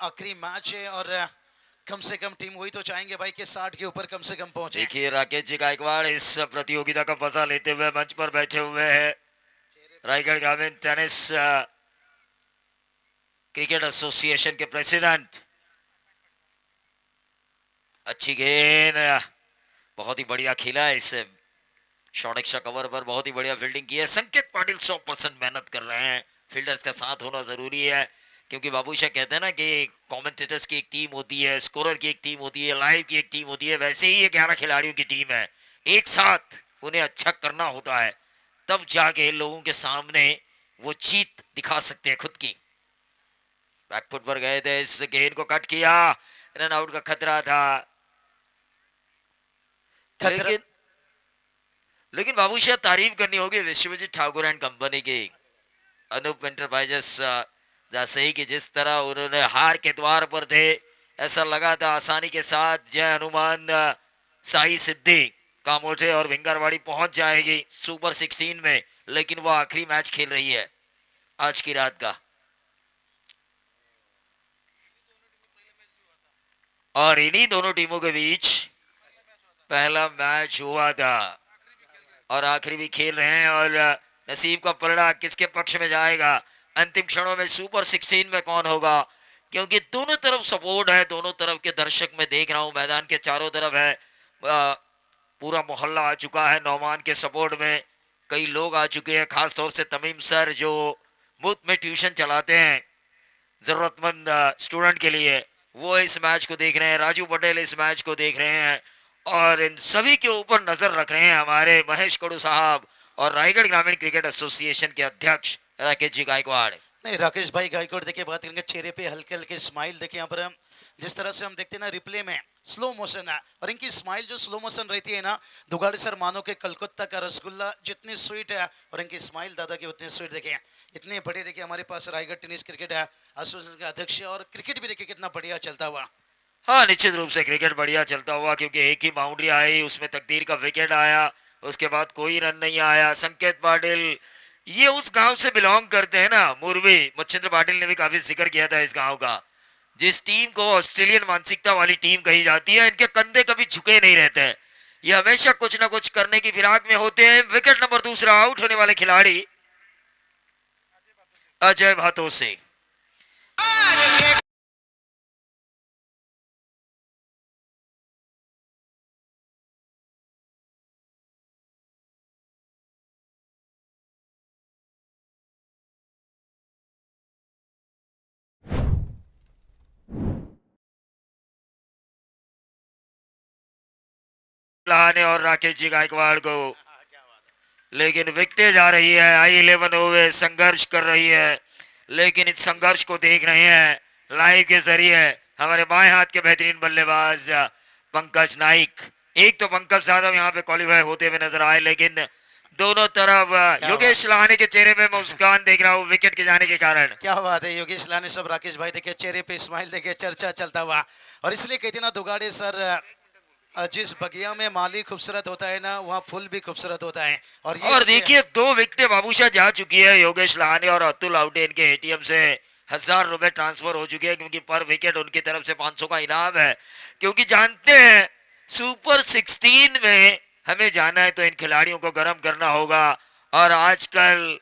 आखिरी मैच है और कम से कम टीम वही तो चाहेंगे भाई कि 60 के ऊपर कम से कम पहुंचे। देखिए राकेश जी गायकवाड़ इस प्रतियोगिता का मजा लेते हुए मंच पर बैठे हुए हैं। रायगढ़ ग्रामीण टेनिस क्रिकेट एसोसिएशन के प्रेसिडेंट। अच्छी गेंद, बहुत ही बढ़िया खेला है इस शॉर्ट एक्स्ट्रा कवर पर, बहुत ही बढ़िया फील्डिंग की है। संकेत पाटिल 100% मेहनत कर रहे हैं। फील्डर्स का साथ होना जरूरी है, क्योंकि बाबूशाह कहते हैं ना कि कमेंटेटर्स की एक टीम होती है, स्कोरर की एक टीम होती है, लाइव की एक टीम होती है, वैसे ही ये 11 खिलाड़ियों की टीम है। एक साथ उन्हें अच्छा करना होता है, तब जाके लोगों के सामने वो जीत दिखा सकते हैं खुद की। बैकफुट पर गए थे, इस गेंद को कट किया, रन आउट का खतरा था। लेकिन लेकिन बाबूशाह तारीफ करनी होगी विश्वजीत ठाकुर एंड कंपनी की, अनूप एंटरप्राइजेस जैसे कि जिस तरह उन्होंने हार के द्वार पर थे, ऐसा लगा था आसानी के साथ जय हनुमान साई सिद्धि कामोठे और विंगरवाड़ी पहुंच जाएगी सुपर 16 में, लेकिन वो आखिरी मैच खेल रही है आज की रात का। और इन्हीं दोनों टीमों के बीच पहला मैच हुआ था और आखिरी भी खेल रहे हैं, और नसीब का पलड़ा किसके पक्ष में जाएगा अंतिम क्षणों में सुपर 16 में कौन होगा, क्योंकि दोनों तरफ सपोर्ट है, दोनों तरफ के दर्शक मैं देख रहा हूं मैदान के चारों तरफ है। पूरा मोहल्ला आ चुका है नौमान के सपोर्ट में, कई लोग आ चुके हैं, खासतौर से तमीम सर जो मुफ्त में ट्यूशन चलाते हैं जरूरतमंद स्टूडेंट के लिए, वो इस मैच को देख रहे हैं। राजू पटेल इस मैच को देख रहे हैं, और इन सभी के ऊपर नजर रख रहे हैं हमारे महेश कड़ू साहब और रायगढ़ ग्रामीण क्रिकेट एसोसिएशन के अध्यक्ष राकेश जी गायकवाड़। नहीं, राकेश भाई गायकवाड़ देखिए बात करेंगे, चेहरे पे हल्के हल्के स्माइल देखिए यहाँ पर जिस तरह से हम देखते हैं ना रिप्ले में स्लो मोशन है, और इनकी स्माइल जो स्लो मोशन रहती है ना, दुगाड़ी सर मानो के कलकत्ता का रसगुल्ला जितनी स्वीट है, और इनकी स्माइल दादा की उतनी स्वीट देखिए। इतने बड़े देखिए हमारे पास रायगढ़ टेनिस क्रिकेट एसोसिएशन के अध्यक्ष, और क्रिकेट भी देखिए कितना बढ़िया चलता हुआ। हाँ निश्चित रूप से क्रिकेट बढ़िया चलता हुआ, क्योंकि एक ही बाउंड्री आई, उसमें तकदीर का विकेट आया, उसके बाद कोई रन नहीं आया। संकेत पाटिल ये उस गांव से बिलोंग करते हैं ना, मुरवी, मच्छिंद्र पाटिल ने भी काफी जिक्र किया था इस गांव का, जिस टीम को ऑस्ट्रेलियन मानसिकता वाली टीम कही जाती है। इनके कंधे कभी झुके नहीं रहते हैं, ये हमेशा कुछ ना कुछ करने की फिराक में होते हैं। विकेट नंबर दूसरा, आउट होने वाले खिलाड़ी अजय भातो से। लहाने और राकेश जी गायकवाड़ को, लेकिन विकटे जा रही है। I11 ओवे संघर्ष कर रही है, लेकिन इस संघर्ष को देख रहे हैं लाइव के जरिए हमारे बाएं हाथ के बेहतरीन बल्लेबाज पंकज नाइक। एक तो पंकज यादव यहाँ पे क्वालिफाई होते हुए नजर आए, लेकिन दोनों तरफ योगेश लाहाने के चेहरे में मुस्कान देख रहा हूँ विकेट के जाने के कारण। क्या बात है, योगेश लाहाने सब राकेश भाई देखिए चेहरे पे स्माइल देखिए, चर्चा चलता हुआ। और इसलिए कहते ना दुगाड़े सर, जिस बगिया में माली खूबसूरत होता है ना, वहाँ फूल भी खूबसूरत होता है। और देखिए 2 विकेटें बाबूशाह जा चुकी है योगेश लाहाने, और अतुल आउटे इनके एटीएम से 1000 रुपए ट्रांसफर हो चुके हैं, क्योंकि पर विकेट उनकी तरफ से 500 का इनाम है। क्योंकि जानते हैं सुपर 16 में हमें जाना है तो इन खिलाड़ियों को गर्म करना होगा, और आजकल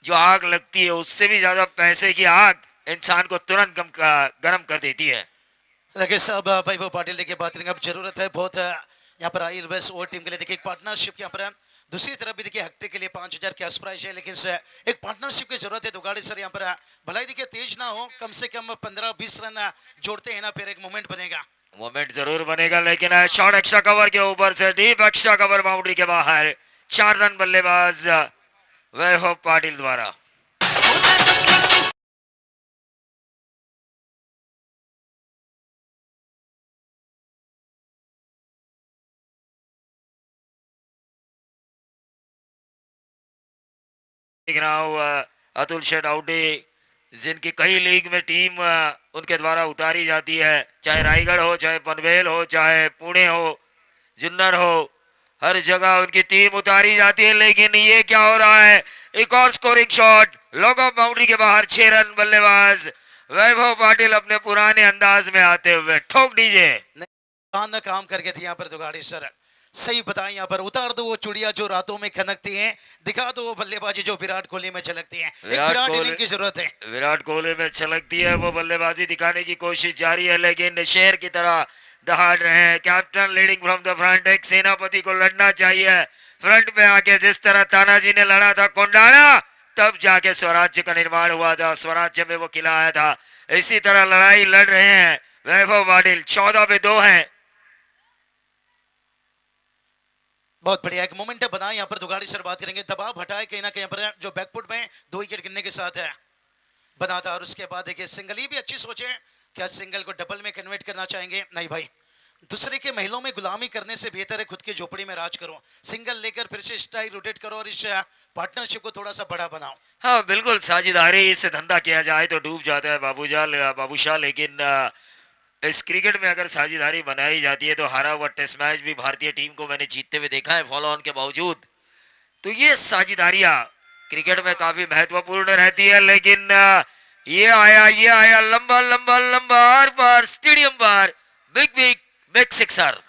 जो आग लगती है उससे भी ज्यादा पैसे की आग इंसान को तुरंत गर्म कर देती है। देखिए सब भाई वो पाटिल देखिए बात करेंगे, अब जरूरत है बहुत यहाँ पर आई बस ओवर टीम के लिए देखिए एक पार्टनरशिप यहाँ पर। दूसरी तरफ भी देखिए हेक्टर के लिए 5000 कैश प्राइज है, लेकिन एक पार्टनरशिप की जरूरत है दुगाड़ी सर यहाँ पर। भलाई देखिए तेज ना हो, कम से कम 15-20 रन जोड़ते हैं ना, फिर एक मोमेंट बनेगा। मोमेंट जरूर बनेगा, लेकिन शॉर्ट एक्स्ट्रा कवर के ऊपर से डीप एक्स्ट्रा कवर बाउंड्री के बाहर 4 रन बल्लेबाज वैभव पाटिल द्वारा। देख रहा हूँ अतुल शेठ आउटे, जिनकी कई लीग में टीम उनके द्वारा उतारी जाती है, चाहे रायगढ़ हो, चाहे पनवेल हो, चाहे पुणे हो, जुन्नर हो, हर जगह उनकी टीम उतारी जाती है। लेकिन ये क्या हो रहा है, एक और scoring shot log of boundary के बाहर, 6 रन बल्लेबाज वैभव पाटिल अपने पुराने अंदाज में आते हुए ठोक डीजे। ने काम करके थे यहाँ पर दुगाड़ी सर, सही बताएं यहाँ पर उतार दो वो चुड़िया जो रातों में खनकती हैं, दिखा दो वो बल्लेबाजी जो विराट कोहली में झलकती है। एक विराट इनिंग की जरूरत है। विराट कोहली में छलकती है वो बल्लेबाजी दिखाने की कोशिश जारी है, लेकिन शेर की तरह दहाड़ रहे हैं। Captain leading from the front, एक सेनापति को लड़ना चाहिए फ्रंट पे आके, जिस तरह तानाजी ने लड़ा था कोंडाना, तब जाके स्वराज्य का निर्माण हुआ था, स्वराज्य में वो किला आया था। इसी तरह लड़ाई लड़ रहे हैं वैभव पाटिल, 14 पे 2 हैं। बहुत बढ़िया एक मोमेंट बना यहाँ पर दुगाड़ी सर, बात करेंगे दबाव हटाए कहीं ना कहीं पर जो बैकफुट में 2 विकेट गिरने के साथ है बना था, और उसके बाद देखिए सिंगल, ये भी अच्छी सोच है, क्या सिंगल को डबल में कन्वर्ट करना चाहेंगे? नहीं भाई, दूसरे के महलों में गुलामी करने से बेहतर है खुद की झोपड़ी में राज करो, सिंगल लेकर फिर से स्ट्राइक रोटेट करो और इस पार्टनरशिप को थोड़ा सा बड़ा बनाओ। हाँ बिल्कुल, साझेदारी से धंधा किया जाए तो डूब जाता है बाबूशाह, लेकिन इस क्रिकेट में अगर साझेदारी बनाई जाती है तो हारा हुआ टेस्ट मैच भी भारतीय टीम को मैंने जीतते हुए देखा है फॉलो ऑन के बावजूद। तो ये साझेदारियां क्रिकेट में काफी महत्वपूर्ण रहती है, लेकिन ये आया लंबा लंबा लंबा आर पार स्टेडियम पर, बिग बिग बिग सिक्सर।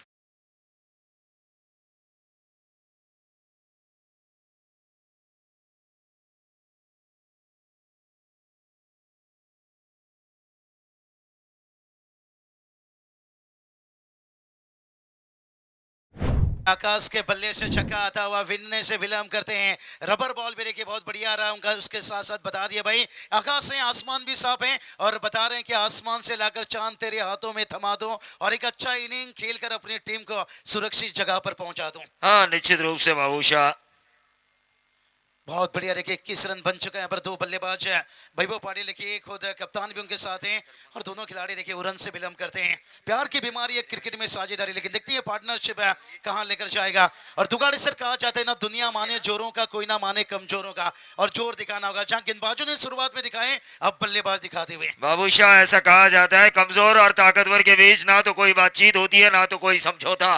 आकाश के बल्ले से छक्का आता हुआ विनने से विलंब करते हैं, रबर बॉल भी देखिए बहुत बढ़िया रहा उनका, उसके साथ साथ बता दिया भाई आकाश से आसमान भी साफ है, और बता रहे हैं कि आसमान से लाकर चांद तेरे हाथों में थमा दो और एक अच्छा इनिंग खेलकर अपनी टीम को सुरक्षित जगह पर पहुंचा दूं। हाँ निश्चित रूप से बाबूशाह, बहुत बढ़िया देखिए 21 रन बन चुका है, पर 2 बल्लेबाज है, वैभव पाटिल देखिए खुद कप्तान भी उनके साथ हैं, और दोनों खिलाड़ी देखिए रन से विलंब करते हैं। प्यार की बीमारी है क्रिकेट में साझेदारी, लेकिन देखते हैं पार्टनरशिप है कहां लेकर जाएगा। और दुगाड़ी सर कहा जाता है ना, दुनिया माने जोरों का कोई ना माने कमजोरों का, और जोर दिखाना होगा, जहां गेंदबाजों ने शुरुआत में दिखाए अब बल्लेबाज दिखाते हुए। बाबूशाह ऐसा कहा जाता है कमजोर और ताकतवर के बीच ना तो कोई बातचीत होती है ना तो कोई समझौता,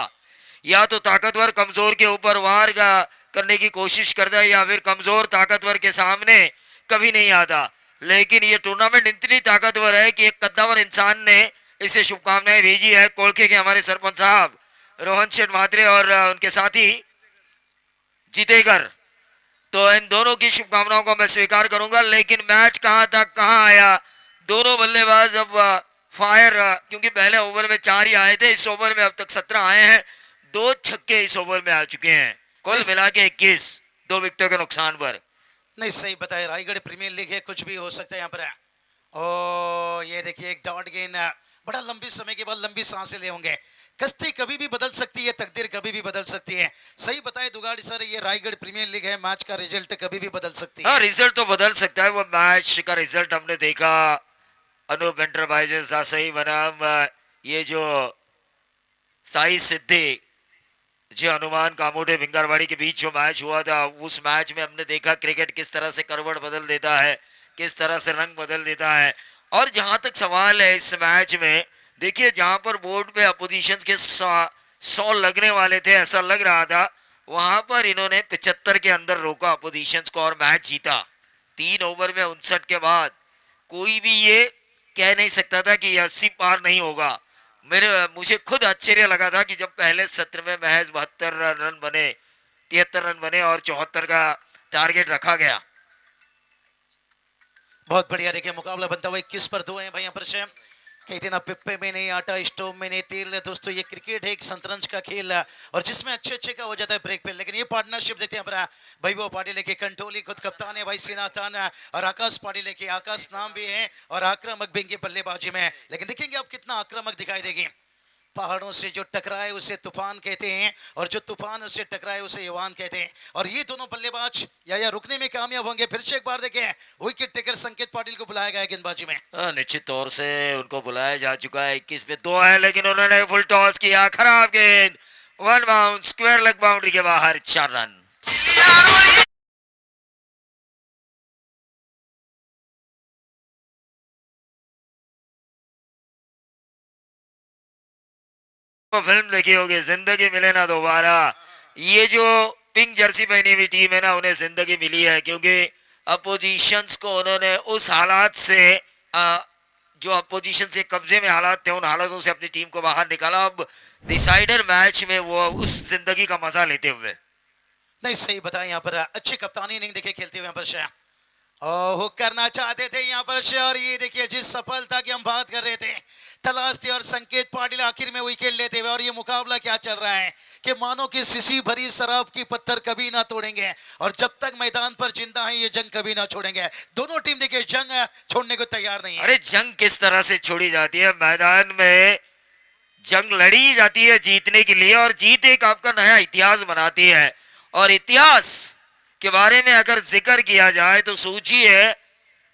या तो ताकतवर कमजोर के ऊपर वार का करने की कोशिश करता है या फिर कमजोर ताकतवर के सामने कभी नहीं आता। लेकिन ये टूर्नामेंट इतनी ताकतवर है कि एक कद्दावर इंसान ने इसे शुभकामनाएं भेजी है, कोलखे के हमारे सरपंच साहब रोहन शेठ म्हात्रे और उनके साथी जीतेगर, तो इन दोनों की शुभकामनाओं को मैं स्वीकार करूंगा। लेकिन मैच कहां तक कहां आया, दोनों बल्लेबाज अब फायर, क्योंकि पहले ओवर में 4 ही आए थे, इस ओवर में अब तक 17 आए हैं, 2 छक्के इस ओवर में आ चुके हैं, कुल मिला के 21, 2 विकेटों के नुकसान पर। नहीं सही बताया, रायगढ़ प्रीमियर लीग है, कुछ भी हो सकता है यहाँ पर। ओ ये देखिए एक डॉट गेंद, बड़ा लंबी समय के बाद लंबी सांसें ले होंगे, कश्ती कभी भी बदल सकती है, तकदीर कभी भी बदल सकती है। सही बताए दुगाड़ी सर, ये रायगढ़ प्रीमियर लीग है, मैच का रिजल्ट कभी भी बदल सकती है। हाँ रिजल्ट तो बदल सकता है, वो मैच का रिजल्ट हमने देखा अनूप एंटरप्राइजेस सही बनाम ये जो साई सिद्धि जी हनुमान कामोटे भिंगारवाड़ी के बीच जो मैच हुआ था, उस मैच में हमने देखा क्रिकेट किस तरह से करवट बदल देता है, किस तरह से रंग बदल देता है। और जहां तक सवाल है इस मैच में, देखिए जहां पर बोर्ड पे अपोजिशन के 100 लगने वाले थे, ऐसा लग रहा था, वहां पर इन्होंने 75 के अंदर रोका अपोजिशन को और मैच जीता। 3 ओवर में 59 के बाद कोई भी ये कह नहीं सकता था कि 80 पार नहीं होगा। मुझे खुद आश्चर्य लगा था कि जब पहले सत्र में महज 72 रन बने, 73 रन बने और 74 का टारगेट रखा गया। बहुत बढ़िया देखिए मुकाबला बनता हुआ 21 पर 2 है भाई यहाँ पर से, कहते ना पिप्पे में नहीं आटा स्टोव में नहीं तेल। दोस्तों ये क्रिकेट है एक शतरंज का खेल है, और जिसमें अच्छे अच्छे का हो जाता है ब्रेक पे, लेकिन ये पार्टनरशिप देखते हैं वैभव पाटिल के कंटोली खुद कप्तान है भाई सेनातान, और आकाश पाटिल के आकाश नाम भी है, और आक्रामक भी इनकी बल्लेबाजी में है। लेकिन देखेंगे अब कितना आक्रामक दिखाई देगी। पहाड़ों से जो टकराए उसे तूफान कहते हैं, और जो तूफान उससे टकराए उसे यवान कहते हैं। और ये दोनों बल्लेबाज या रुकने में कामयाब होंगे। फिर से एक बार देखें, विकेट टेकर संकेत पाटिल को बुलाया गया है गेंदबाजी में। निश्चित तौर से उनको बुलाया जा चुका है, 21 पे 2 है, लेकिन उन्होंने फुल टॉस किया, खराब गेंद, 1 बाउंड, स्क्वायर लेग बाउंड्री के बाहर, 4 रन। फिल्म देखी होगी जिंदगी मिले ना दोबारा, ये जो पिंक जर्सी पहनी हुई टीम है ना, उन्हें जिंदगी मिली है, क्योंकि अपोजिशंस को उन्होंने उस हालात से जो अपोजिशन से कब्जे में हालात थे उन हालातों से अपनी टीम को बाहर निकाला। अब डिसाइडर मैच में वो उस जिंदगी का मजा लेते हुए। नहीं सही बताया यहाँ पर अच्छी कप्तानी इनिंग देखिए खेलते हुए यहाँ पर शाह हुक करना चाहते थे यहाँ पर शाह और ये देखिए जिस सफलता की हम बात कर रहे थे तलाश थी और संकेत पाटिल आखिर में विकेट लेते हुए और ये मुकाबला क्या चल रहा है कि मानो कि सीसी भरी शराब की पत्थर कभी ना तोड़ेंगे और जब तक मैदान पर जिंदा है ये जंग कभी ना छोड़ेंगे। दोनों टीम देखिए जंग छोड़ने को तैयार नहीं है। अरे जंग किस तरह से छोड़ी जाती है, मैदान में जंग लड़ी जाती है जीतने के लिए और जीत एक आपका नया इतिहास बनाती है। और इतिहास के बारे में अगर जिक्र किया जाए तो सोचिए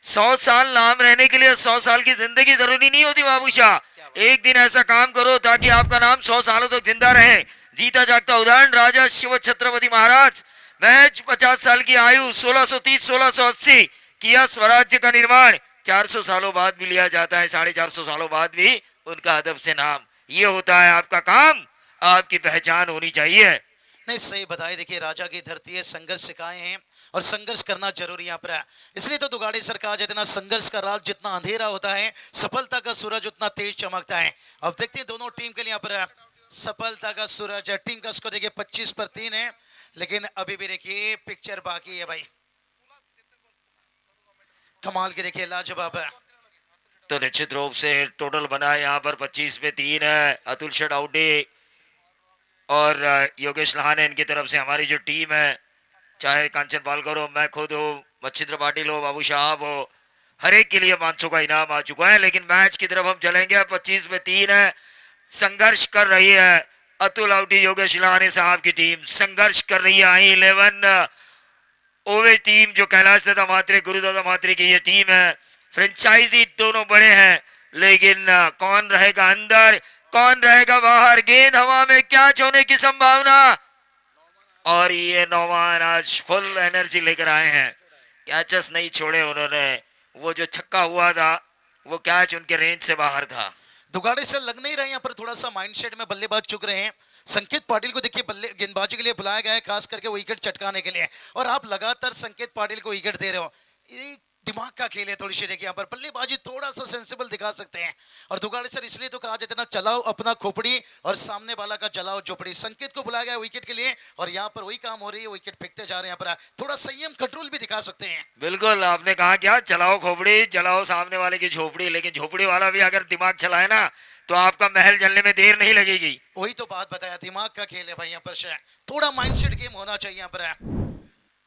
100 साल नाम रहने के लिए 100 साल की जिंदगी जरूरी नहीं होती बाबूशाह। एक दिन ऐसा काम करो ताकि आपका नाम 100 सालों तक जिंदा रहे। जीता जागता उदाहरण राजा शिव छत्रपति महाराज, महज 50 साल की आयु 1630-1680 किया स्वराज्य का निर्माण। 400 सालों बाद भी लिया जाता है, 450 सालों बाद भी उनका अदब से नाम। ये होता है आपका काम, आपकी पहचान होनी चाहिए। नहीं सही बताए देखिए राजा की धरती है, संघर्ष सिखाए हैं और संघर्ष करना जरूरी यहाँ पर है। इसलिए तो दुगाड़ी सरकार जितना संघर्ष का राज जितना अंधेरा होता है सफलता का सूरज उतना तेज चमकता है। अब देखते हैं दोनों टीम के लिए यहाँ पर सफलता का सूरज है। टीम का स्कोर देखिए 25-3 है लेकिन अभी भी देखिए पिक्चर बाकी है भाई। कमाल के देखिए लाजवाब है। तो निश्चित रूप से टोटल बना है यहाँ पर 25-3 है। अतुल शडाउडे और योगेश लहाने इनकी तरफ से हमारी जो टीम है, चाहे कांचन पालकर हो, मैं खुद हो, मच्छिंद्र पाटिल हो, बाबू साहब हो, हर एक के लिए 500 का इनाम आ चुका है। लेकिन मैच की तरफ हम चलेंगे। 25-3 है, संघर्ष कर रही है अतुल आउटी योगेश लहाने साहब की टीम, संघर्ष कर रही है। 11 ओवे टीम जो कैलाश दादा मात्रे गुरुदादा मात्रे की ये टीम है। फ्रेंचाइजी दोनों बड़े हैं लेकिन कौन रहेगा अंदर कौन रहेगा बाहर, गेंद हवा में कैच होने की संभावना। और ये नौमान आज फुल एनर्जी लेकर आए हैं, कैचेस नहीं छोड़े उन्होंने। वो जो छक्का हुआ था वो कैच उनके रेंज से बाहर था। दुगाड़े से लग नहीं रहे यहाँ पर, थोड़ा सा माइंडसेट में बल्लेबाज चुक रहे हैं। संकेत पाटिल को देखिए बल्ले गेंदबाजी के लिए बुलाया गया है खास करके विकेट चटकाने के लिए और आप लगातार संकेत पाटिल को विकेट दे रहे हो। ये दिमाग का खेल है थोड़ी सी देखिए यहाँ पर बल्लेबाजी थोड़ा सा सेंसिबल दिखा सकते हैं। और दुगाड़े सर इसलिए तो कहा जाता है ना चलाओ अपना खोपड़ी और सामने वाला का जलाओ झोपड़ी। संकेत को बुलाया गया विकेट के लिए और यहाँ पर वही काम हो रही है, विकेट फेंकते जा रहे हैं। यहाँ पर थोड़ा संयम कंट्रोल भी दिखा सकते हैं। बिल्कुल आपने कहा क्या, चलाओ खोपड़ी जलाओ सामने वाले की झोपड़ी। लेकिन झोपड़ी वाला भी अगर दिमाग चलाए ना तो आपका महल जलने में देर नहीं लगेगी। वही तो बात बताया, दिमाग का खेल है भाई यहाँ पर। थोड़ा माइंडसेट गेम होना चाहिए यहाँ पर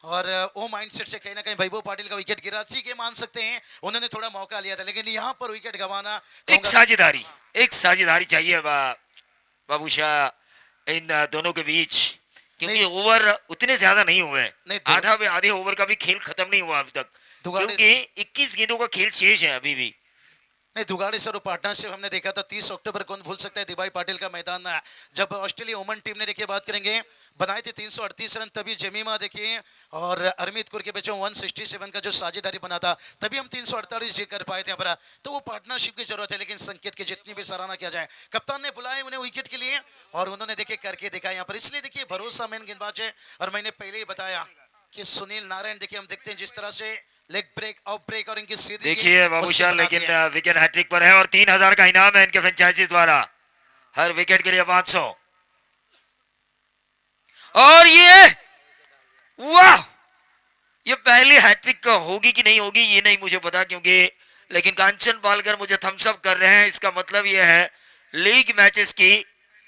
और वो माइंडसेट से कहीं ना कहीं वैभव पाटिल का विकेट गिरा ठीक है, मान सकते हैं उन्होंने थोड़ा मौका लिया था लेकिन यहाँ पर विकेट गंवाना एक साझेदारी चाहिए बाबू शाह इन दोनों के बीच, क्योंकि ओवर उतने ज्यादा नहीं हुए। आधे ओवर का भी खेल खत्म नहीं हुआ अभी तक, क्योंकि 21 गेंदों का खेल शेष है अभी भी। नहीं दुगाड़ी सर पार्टनरशिप हमने देखा था 30 अक्टूबर कौन भूल सकता है, दिबाई पाटिल का मैदान जब ऑस्ट्रेलिया वुमेन टीम ने देखिए बात करेंगे बनाए थे 338 रन, तभी जमीमा देखिए और अरमित कुर के बीच 167 का जो साझेदारी बना था तभी हम 348 जी कर पाए थे। तो वो पार्टनरशिप की जरूरत है। लेकिन संकेत की जितनी भी सराहना किया जाए, कप्तान ने बुलाए उन्हें विकेट के लिए और उन्होंने देखिए करके दिखाया यहाँ पर। इसलिए देखिए भरोसा मेन गेंदबाज है और मैंने पहले ही बताया कि सुनील नारायण देखिए हम देखते हैं जिस तरह से लेग ब्रेक ऑफ ब्रेक और इनकी सीधी देखिए बाबूशाह, लेकिन विकेट हैट्रिक पर है और 3000 का इनाम है इनके फ्रेंचाइजी द्वारा, हर विकेट के लिए 500। और ये वाह, ये पहली हैट्रिक होगी कि नहीं होगी ये नहीं मुझे पता, क्योंकि लेकिन कांचन पालकर मुझे थम्स अप कर रहे हैं। इसका मतलब ये है लीग मैचेस की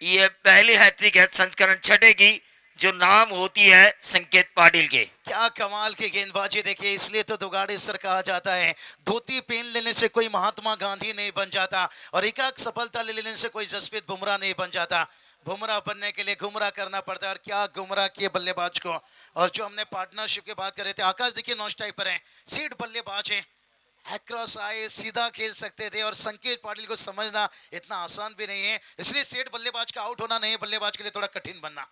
ये पहली हैट्रिक है, संस्करण 6 की, जो नाम होती है संकेत पाटिल के। क्या कमाल की गेंदबाजी देखिए। इसलिए तो दुगाड़ी सर कहा जाता है धोती पहन लेने से कोई महात्मा गांधी नहीं बन जाता और एकाक सफलता ले लेने से कोई जसप्रीत बुमराह नहीं बन जाता। बुमराह बनने के लिए गुमराह करना पड़ता है और क्या गुमराह किए बल्लेबाज को। और जो हमने पार्टनरशिप की बात कर रहे थे, आकाश देखिए नॉन स्ट्राइक पर है, सीट बल्लेबाज है, क्रॉस आए सीधा खेल सकते थे और संकेत पाटिल को समझना इतना आसान भी नहीं है। इसलिए सेठ बल्लेबाज का आउट होना नहीं, बल्लेबाज के लिए थोड़ा कठिन बनना।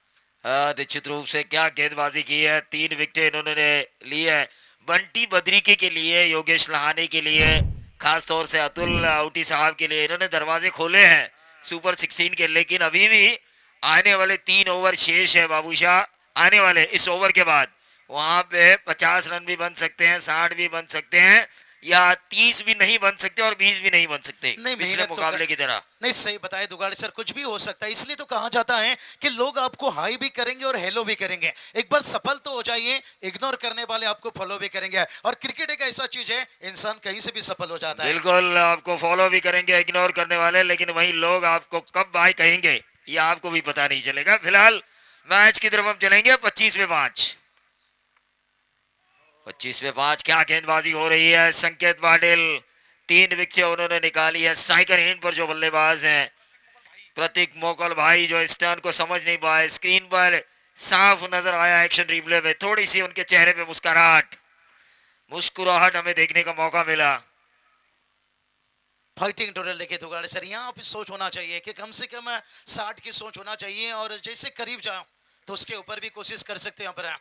निश्चित रूप से क्या गेंदबाजी की है, 3 विकेट इन्होंने ली है। बंटी बद्रिके के लिए, योगेश लहाने के लिए, खास तौर से अतुल आउटी साहब के लिए इन्होंने दरवाजे खोले हैं सुपर 16 के। लेकिन अभी भी आने वाले 3 ओवर शेष है बाबूशाह। आने वाले इस ओवर के बाद वहां पे 50 रन भी बन सकते हैं, 60 भी बन सकते हैं, या 30 भी नहीं बन सकते और 20 भी नहीं बन सकते नहीं, पिछले मेहनत तो मुकाबले की तरह। नहीं, सही बताए दुगाड़े सर, कुछ भी हो सकता है। इसलिए तो कहा जाता है कि लोग आपको हाई भी करेंगे और हेलो भी करेंगे। एक बार सफल तो हो जाइए, इग्नोर करने वाले आपको फॉलो भी करेंगे। और क्रिकेट एक ऐसा चीज है, इंसान कहीं से भी सफल हो जाता है। बिल्कुल, आपको फॉलो भी करेंगे इग्नोर करने वाले, लेकिन वही लोग आपको कब बाय कहेंगे ये आपको भी पता नहीं चलेगा। फिलहाल मैच की तरफ हम चलेंगे। 25 में 5 क्या गेंदबाजी हो रही है। संकेत पाटिल 3 विकेट उन्होंने निकाली है। स्ट्राइकर एंड पर जो बल्लेबाज हैं प्रतीक मोकल भाई, जो इस टर्न को समझ नहीं पाए। स्क्रीन पर साफ नजर आया एक्शन रिप्ले में, थोड़ी सी उनके चेहरे पे मुस्कुराहट हमें देखने का मौका मिला। फाइटिंग टोटल देखिए दुगाड़े सर, यहाँ पे सोच होना चाहिए कि कम से कम 60 की सोच होना चाहिए, और जैसे करीब जाओ तो उसके ऊपर भी कोशिश कर सकते हैं यहाँ पर।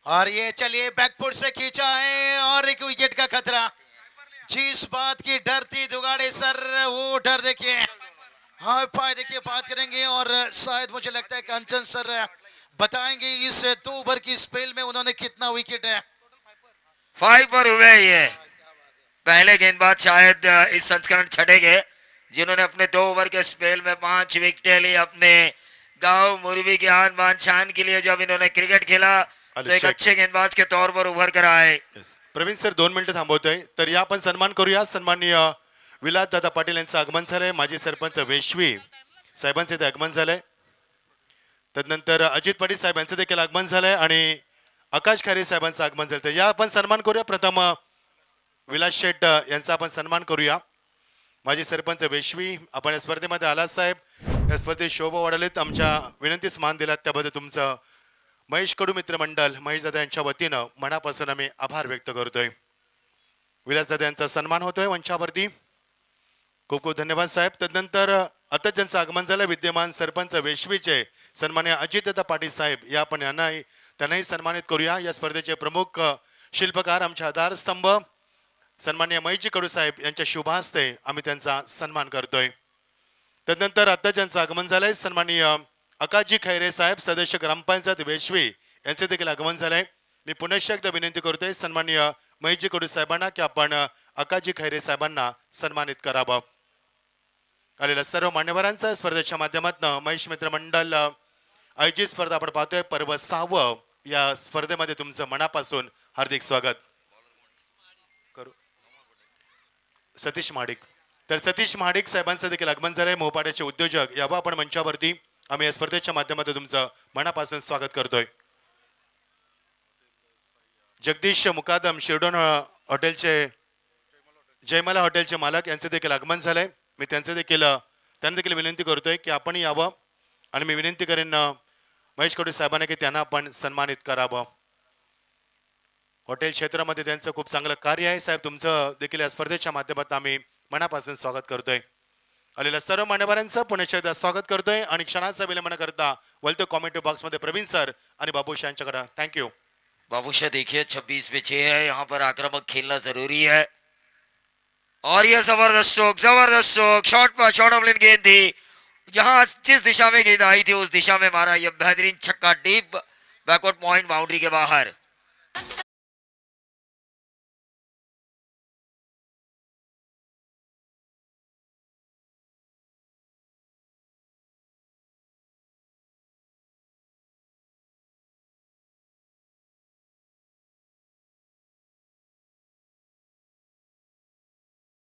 और ये चलिए बैकफुट से खींचा है और एक विकेट का खतरा। जिस बात की डर थी दुगाड़े सर, वो डर देखिए। हाँ पाए देखिए, बात करेंगे और शायद मुझे लगता है कंचन सर बताएंगे इस 2 ओवर की स्पेल में उन्होंने कितना विकेट है। 5 पर हुए ये पहले गेंदबाज शायद इस संस्करण छठे के जिन्होंने अपने 2 ओवर के स्पेल में 5 विकेट ली। अपने गांव मुरबी के आन बान शान के लिए जब इन्होंने क्रिकेट खेला तो एक अच्छे गेंदबाज के तौर पर उभर कर आए। प्रवीण सर 2 मिनिटं थांबवतोय, तर या आपण सन्मान करूया। सन्माननीय विलास दादा पाटील यांचं आगमन झालंय। माजी सरपंच वेशवी साहेबांचे ते आगमन झालंय। तदनंतर अजित पाटील साहेब यांचं देखील आगमन झालंय आणि आकाश खारे साहेबांचं आगमन झालं। तर या आपण सन्मान करूया। प्रथम विलास शेट यांचा आपण सन्मान करूया। माजी सरपंच वेशवी, आपण या स्पर्धेमध्ये आलात साहेब। या स्पर्धेत शोभा वाढवलीत, आमच्या विनंतीस मान दिलात त्याबद्दल तुमचं महेश कडू मित्र मंडळ महेश दादा यांच्या वतीनं मनापासून आम्ही आभार व्यक्त करतोय। विलास दादा यांचा सन्मान होतोय मंचावरती। खूप खूप धन्यवाद साहेब। तदनंतर आता ज्यांचं आगमन झालं विद्यमान सरपंच वेशवीचे सन्मान्य अजितदादा पाटील साहेब, या आपण त्यांनाही सन्मानित करूया। या स्पर्धेचे प्रमुख शिल्पकार आमचे आधारस्तंभ सन्मान्य महेशजी कडू साहेब यांच्या शुभ हस्ते आम्ही त्यांचा सन्मान करतोय। तदनंतर आता ज्यांचं आगमन झालंय सन्माननीय आकाशजी खैरे साहेब, सदस्य ग्रामपंचायत वेशवी यांचे देखील आगमन झालंय। मी पुनश्च एकदा विनंती करतोय सन्माननीय महेशजी कडू साहेबांना की आपण आकाशजी खैरे साहेबांना सन्मानित करावं। आलेल्या सर्व मान्यवरांचा स्पर्धेच्या माध्यमातून महेश मित्र मंडळ आयोजित स्पर्धा आपण पाहतोय पर्व 6 या स्पर्धेमध्ये तुमचं मनापासून हार्दिक स्वागत करू। सतीश महाडिक, तर सतीश महाडिक साहेबांचं देखील आगमन झालंय। मोहपाड्याचे उद्योजक, यावं आपण मंचावरती। आम्ही या स्पर्धेच्या माध्यमातून तुमचं मनापासून स्वागत करतोय। जगदीश मुकादम शिरडोन हॉटेलचे जयमाला हॉटेलचे मालक यांचे देखील आगमन झालंय। मी त्यांना देखील विनंती करतोय की आपण यावं आणि मी विनंती करेन महेश कडू साहेबांना की त्यांना आपण सन्मानित करावं। हॉटेल क्षेत्रामध्ये त्यांचं खूप चांगलं कार्य आहे साहेब। तुमचं देखील या स्पर्धेच्या माध्यमातून आम्ही मनापासून स्वागत करतोय। आलेल्या सर्व मान्यवरांचं पुनश्च एकदा स्वागत करतोय आणि क्षणाचा विलंब करता वलतो कॉमेंट बॉक्स मध्ये प्रवीण सर आणि बाबूशाह यांच्याकडे। थँक्यू बाबूशाह। देखिए 26 पे 6 है, यहाँ पर आक्रामक खेलना जरूरी है। और ये जबरदस्त स्ट्रोक शॉट पर शॉट ऑफ लेन गेंद थी, जहां जिस दिशा में गेंद आई थी उस दिशा में मारा यह बेहतरीन छक्का, डीप बैकवर्ड पॉइंट बाउंड्री के बाहर।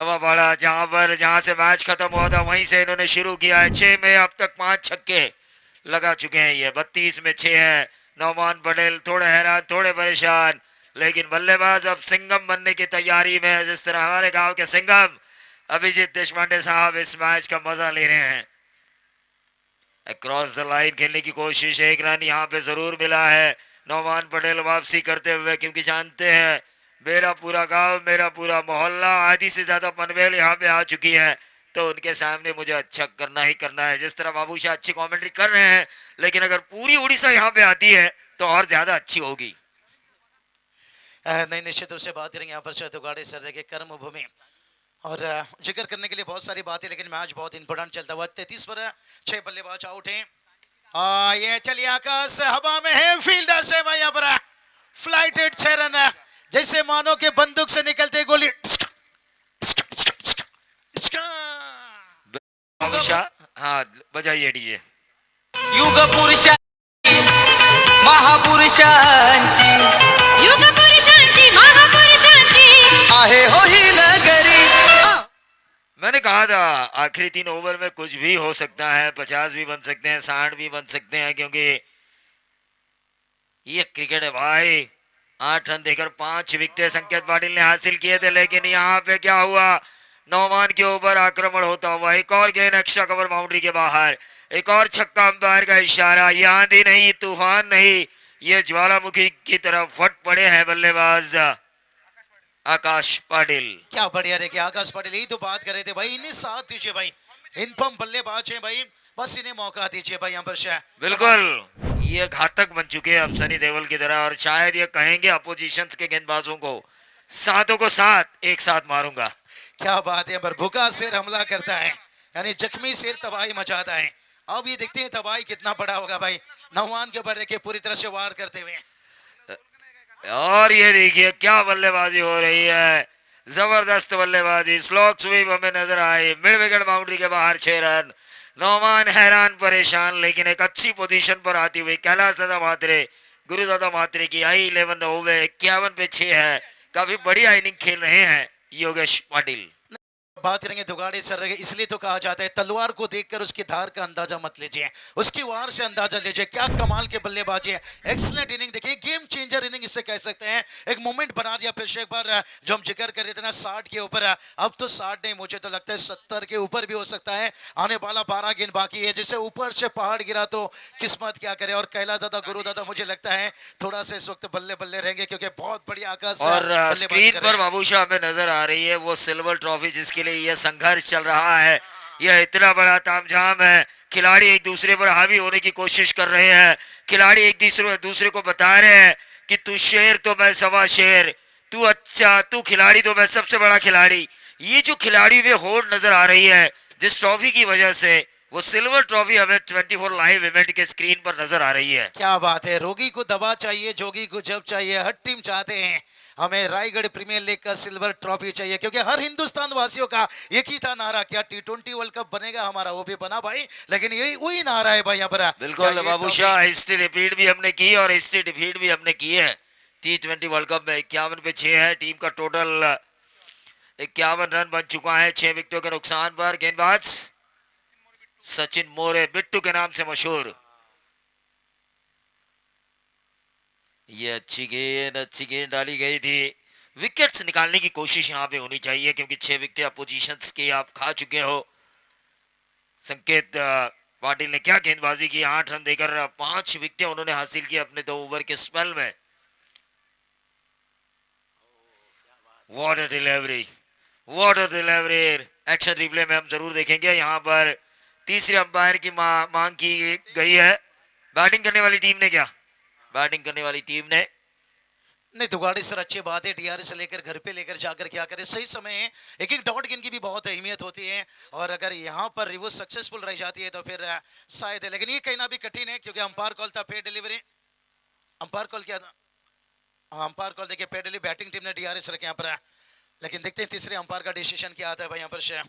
बड़ा जहां से मैच खत्म हुआ था वहीं से इन्होंने शुरू किया है। 6 में अब तक 5 छक्के लगा चुके हैं। ये 32 में 6 है। नौमान पटेल थोड़े हैरान, थोड़े परेशान, लेकिन बल्लेबाज अब सिंघम बनने की तैयारी में है। जिस तरह हमारे गांव के सिंघम अभिजीत देशपांडे साहब इस मैच का मजा ले रहे हैं। क्रॉस द लाइन खेलने की कोशिश, एक रन यहाँ पे जरूर मिला है। नौमान पटेल वापसी करते हुए, क्योंकि जानते हैं मेरा पूरा गांव, मेरा पूरा मोहल्ला, आधी से ज्यादा पनवेल यहाँ पे आ चुकी है, तो उनके सामने मुझे अच्छा करना ही करना है। जिस तरह बाबूशाह अच्छी कमेंट्री कर रहे हैं, लेकिन अगर पूरी उड़ीसा यहाँ पे आती है तो और ज्यादा अच्छी होगी। नहीं, निश्चित रूप से बात करेंगे यहाँ पर दुगाड़े सर के कर्म भूमि और जिक्र करने के लिए बहुत सारी बातें, लेकिन मैच बहुत इंपॉर्टेंट चलता हुआ। 33 पर 6 बल्लेबाज आउट हैं। ये चलिए आकाश हवा में है, फील्डर से यहाँ पर फ्लाइटेड 6 रन जैसे मानो के बंदूक से निकलते गोली। बाबूशाह, हाँ बजाइए डीजे। युग पुरुषांची महापुरुषांची युग पुरुषांची महापुरुषांची आहे हो ही नगरी मैंने कहा था आखिरी 3 ओवर में कुछ भी हो सकता है, 50 भी बन सकते हैं, 60 भी बन सकते हैं, क्योंकि ये क्रिकेट है भाई। 8 रन देकर 5 विकेट संकेत पाटिल ने हासिल किए थे, लेकिन यहाँ पे क्या हुआ, नौमान के ऊपर आक्रमण होता हुआ एक और गेंद एक्स्ट्रा कवर बाउंड्री के बाहर, एक और छक्का, अंपायर का इशारा। ये आंधी नहीं, तूफान नहीं, ये ज्वालामुखी की तरफ फट पड़े हैं बल्लेबाज आकाश पाटिल। क्या बढ़िया देखिए आकाश पाटिल, यही तो बात कर रहे थे भाई, इन्हें साथ दीजिए भाई, इन पम बल्लेबाज हैं भाई, बस इन्हें मौका दीजिए भाई। यहाँ पर शाह बिल्कुल ये घातक बन चुके हैं अब सनी देओल की तरह, और शायद ये कहेंगे अपोजिशन के गेंदबाजों को, सातों को साथ एक साथ मारूंगा। क्या बात है, पर भूखा शेर हमला करता है, यानी जख्मी शेर तबाही मचाता है। अब ये देखते हैं तबाही कितना बड़ा होगा भाई, नौमान के ऊपर देखिए पूरी तरह से वार करते हुए। और ये देखिए क्या बल्लेबाजी हो रही है, जबरदस्त बल्लेबाजी, स्लॉक स्वीप हमें नजर आई, मिड विकेट बाउंड्री के बाहर 6 रन। नौमान हैरान परेशान, लेकिन एक अच्छी पोजीशन पर आती हुई कैलाश दादा म्हात्रे, गुरुदादा म्हात्रे की आई 11 ओवर 51 पे 6 है, काफी बढ़िया इनिंग खेल रहे हैं योगेश पाटिल। बात करेंगे दुगाड़े सर, इसलिए तो कहा जाता है तलवार को देखकर उसकी धार का अंदाजा मत लीजिए, उसकी वार से अंदाजा लीजिए। क्या कमाल के बल्लेबाजी है, एक्सीलेंट इनिंग देखिए, गेम चेंजर इनिंग इसे कह सकते हैं। एक मोमेंट बना दिया फिर से एक बार, जो हम जिक्र कर रहे थे ना 60 के ऊपर, अब तो 60 नहीं, मुझे तो लगता है 70 के ऊपर भी हो सकता है। आने वाला 12 गेंद बाकी है, जिसे ऊपर से पहाड़ गिरा तो किस्मत क्या करे। और कैला दादा गुरु दादा मुझे लगता है थोड़ा सा इस वक्त बल्ले बल्ले रहेंगे, क्योंकि बहुत बढ़िया आकाश और स्क्रीन पर बाबूशाह हमें नजर आ रही है वो सिल्वर ट्रॉफी, जिसके लिए यह संघर्ष चल रहा है। यह इतना बड़ा तामझाम है, खिलाड़ी एक दूसरे पर हावी होने की कोशिश कर रहे हैं, खिलाड़ी एक दूसरे को बता रहे हैं कि तू शेर तो मैं सवा शेर, तू अच्छा, तू खिलाड़ी तो मैं सबसे बड़ा खिलाड़ी। ये जो खिलाड़ी वे होड़ नजर आ रही है जिस ट्रॉफी की वजह से, वो सिल्वर ट्रॉफी हमें 24 लाइव इवेंट के स्क्रीन पर नजर आ रही है। क्या बात है, रोगी को दवा चाहिए, जोगी को जब चाहिए, हर टीम चाहते हैं हमें रायगढ़ प्रीमियर लीग का सिल्वर ट्रॉफी चाहिए, क्योंकि हर हिंदुस्तान वासियों का एक ही था नारा, क्या T20 वर्ल्ड कप बनेगा हमारा, वो भी बना भाई, लेकिन यही वही नारा है भाई यहाँ पर। बिल्कुल बाबूशाह, हिस्ट्री रिपीट भी हमने की और हिस्ट्री डिफीट भी हमने की है। T20 वर्ल्ड कप में 51 पे 6 है, टीम का टोटल 51 रन बन चुका है 6 विकेटों के नुकसान पर। गेंदबाज सचिन मोरे, बिट्टू के नाम से मशहूर। ये अच्छी गेंद डाली गई थी, विकेट्स निकालने की कोशिश यहाँ पे होनी चाहिए, क्योंकि 6 विकेट अपोजिशंस के आप खा चुके हो। संकेत पाटिल ने क्या गेंदबाजी की, 8 रन देकर 5 विकेट उन्होंने हासिल किए अपने 2 ओवर के स्पेल में। What a delivery, what a delivery. Action replay में हम जरूर देखेंगे। यहाँ पर तीसरे अंपायर की मांग की गई है। बैटिंग करने वाली टीम ने क्या, बैटिंग करने वाली टीम ने नहीं, दुगाड़ी सर अच्छी बात है, डीआरएस से लेकर घर पे लेकर जाकर क्या करे, सही समय है, एक एक डॉट गेंद की भी बहुत अहमियत होती है, और अगर यहाँ पर रिव्यू सक्सेसफुल रह जाती है तो फिर शायद है, लेकिन ये कहना भी कठिन है, क्योंकि अंपायर कॉल था पे डिलीवरी। अंपायर कॉल क्या था, अंपायर कॉल देखिए पे डिलीवरी, बैटिंग टीम ने डीआरएस रखे यहाँ पर, लेकिन देखते हैं तीसरे अंपायर का डिसीजन क्या आता है भाई यहाँ पर।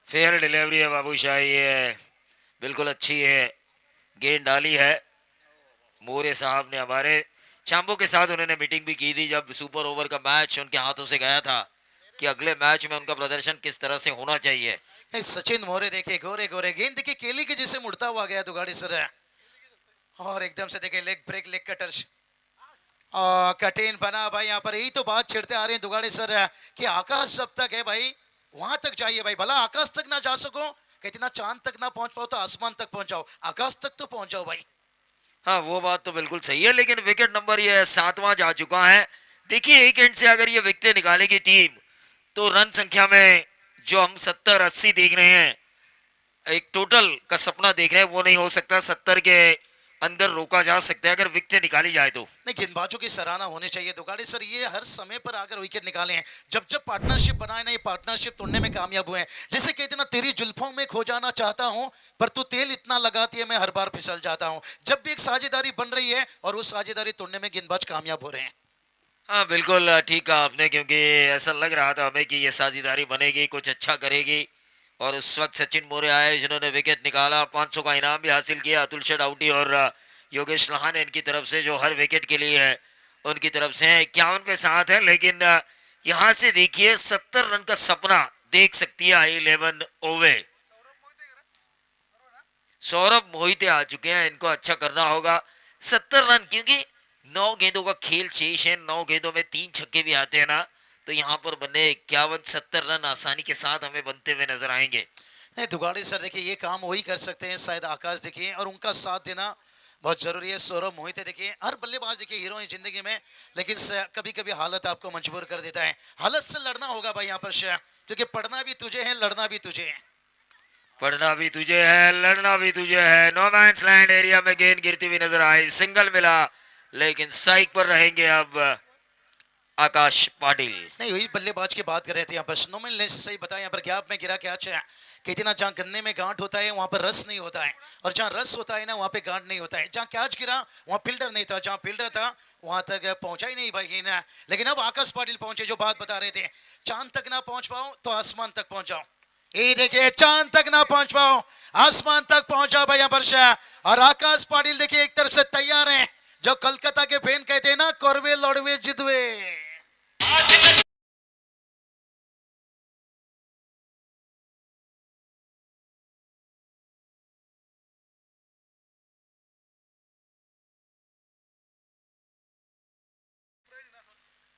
फेयर डिलीवरी है बाबूशाह, ये बिल्कुल अच्छी है, गेंद डाली है। मोरे साहब ने हमारे चांबो के साथ उन्होंने मीटिंग भी की थी जब सुपर ओवर का मैच उनके हाथों से गया था, कि अगले मैच में उनका प्रदर्शन किस तरह से होना चाहिए। सचिन मोरे देखिए गोरे गोरे, गेंद देखिए केली के जैसे मुड़ता हुआ गया दुगाड़ी सर, और एकदम से देखिए लेग ब्रेक, लेग कटर्स, कठिन बना भाई यहाँ पर। यही तो बात छिड़ते आ रहे हैं दुगाड़ी सर कि आकाश जब तक है भाई वहां तक जाइए भाई, भला आकाश तक ना जा सको, कितना चांद तक ना पहुंच पाओ तो आसमान तक पहुंच जाओ, आकाश तक तो पहुंच जाओ भाई। हाँ वो बात तो बिल्कुल सही है, लेकिन विकेट नंबर ये 7वां जा चुका है। देखिए एक एंड से अगर ये विकेट निकालेगी टीम, तो रन संख्या में जो हम 70-80 देख रहे हैं, एक टोटल का सपना देख रहे हैं, वो नहीं हो सकता। 70 के अंदर रोका जा सकता है अगर विकेट निकाली जाए तो। नहीं, गेंदबाजों की सराहना होनी चाहिए दुगाड़ी सर, ये हर समय पर आकर विकेट निकाले हैं, जब जब पार्टनरशिप बनाए ना, ये पार्टनरशिप तोड़ने में कामयाब हुए हैं। जैसे कहते ना, तेरी जुल्फों में खो जाना चाहता हूं, पर तू तेल इतना लगाती है मैं हर बार फिसल जाता हूं। जब भी एक साझेदारी बन रही है और उस साझेदारी तोड़ने में गेंदबाज कामयाब हो रहे हैं। हाँ बिल्कुल ठीक कहा आपने, क्योंकि ऐसा लग रहा था हमें कि ये साझेदारी बनेगी, कुछ अच्छा करेगी। और उस वक्त सचिन मोरे आए जिन्होंने विकेट निकाला, 500 का इनाम भी हासिल किया। अतुल शेडाउटी और योगेश लहान इनकी तरफ से जो हर विकेट के लिए है उनकी तरफ से 51 पे साथ है। लेकिन यहाँ से देखिए 70 रन का सपना देख सकती है आई 11 ओवे। सौरभ मोहिते आ चुके हैं, इनको अच्छा करना होगा। 70 रन, क्योंकि 9 गेंदों का खेल शेष है, 9 गेंदों में 3 छक्के भी आते हैं ना, तो यहाँ पर बने 51-70 रन आसानी के साथ हमें बनते हुए नजर आएंगे। नहीं दुगाड़ी सर देखिए ये काम वही कर सकते हैं शायद आकाश देखिए, और उनका साथ देना बहुत जरूरी है। सौरभ मोहिते देखिए हर बल्लेबाज देखिए हीरो है जिंदगी में, लेकिन कभी कभी हालत आपको मजबूर कर देता है। हालत से लड़ना होगा भाई यहाँ पर क्योंकि पढ़ना भी तुझे है, लड़ना भी तुझे है। पढ़ना भी तुझे है, लड़ना भी तुझे है। नो मैंस लैंड एरिया में गेंद गिरती हुई नजर आई, सिंगल मिला, लेकिन स्ट्राइक पर रहेंगे अब आकाश पाटिल। नहीं वही बल्लेबाज की बात कर रहे थे यहाँ पर। स्नोमैन ने सही बताया, यहाँ पर गैप में गिरा कैच है। कहते ना जहाँ गन्ने में गांठ होता है वहां पर रस नहीं होता है, और जहाँ रस होता है ना वहां पे गांठ नहीं होता है। जहाँ कैच गिरा वहां फील्डर नहीं था, जहाँ फील्डर था वहां तक पहुंचा ही नहीं भाई ना। लेकिन अब आकाश पाटिल पहुंचे, जो बात बता रहे थे, चांद तक ना पहुंच पाओ तो आसमान तक पहुंच जाओ। ये देखिए चांद तक ना पहुंच पाओ आसमान तक पहुंचा भाई यहाँ पर। और आकाश पाटिल देखिए एक तरफ से तैयार है, जो कलकत्ता के फैन कहते हैं ना, करवे लड़वे जिदवे।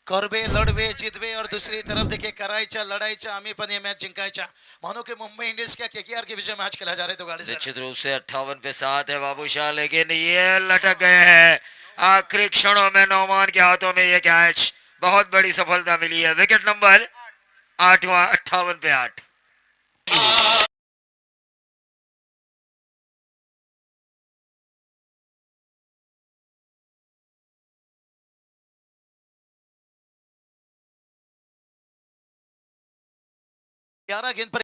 'करवे लढवे जितवे' और दूसरी तरफ देखिए करायच्या लढाईच्या, आम्ही पण ये मैच जिंकायच्या। मानो कि मुंबई इंडियंस क्या केकेआर के विजय मैच खेला जा रहा है। तो गाड़ी से निश्चित रूप से 58 पे साथ है बाबूशाह, लेकिन ये लटक गए हैं आखिरी क्षणों में। नौमान के हाथों में ये कैच, बहुत बड़ी सफलता मिली है। विकेट नंबर 8वां, 58 पे 8। ग्यारह गेंद पर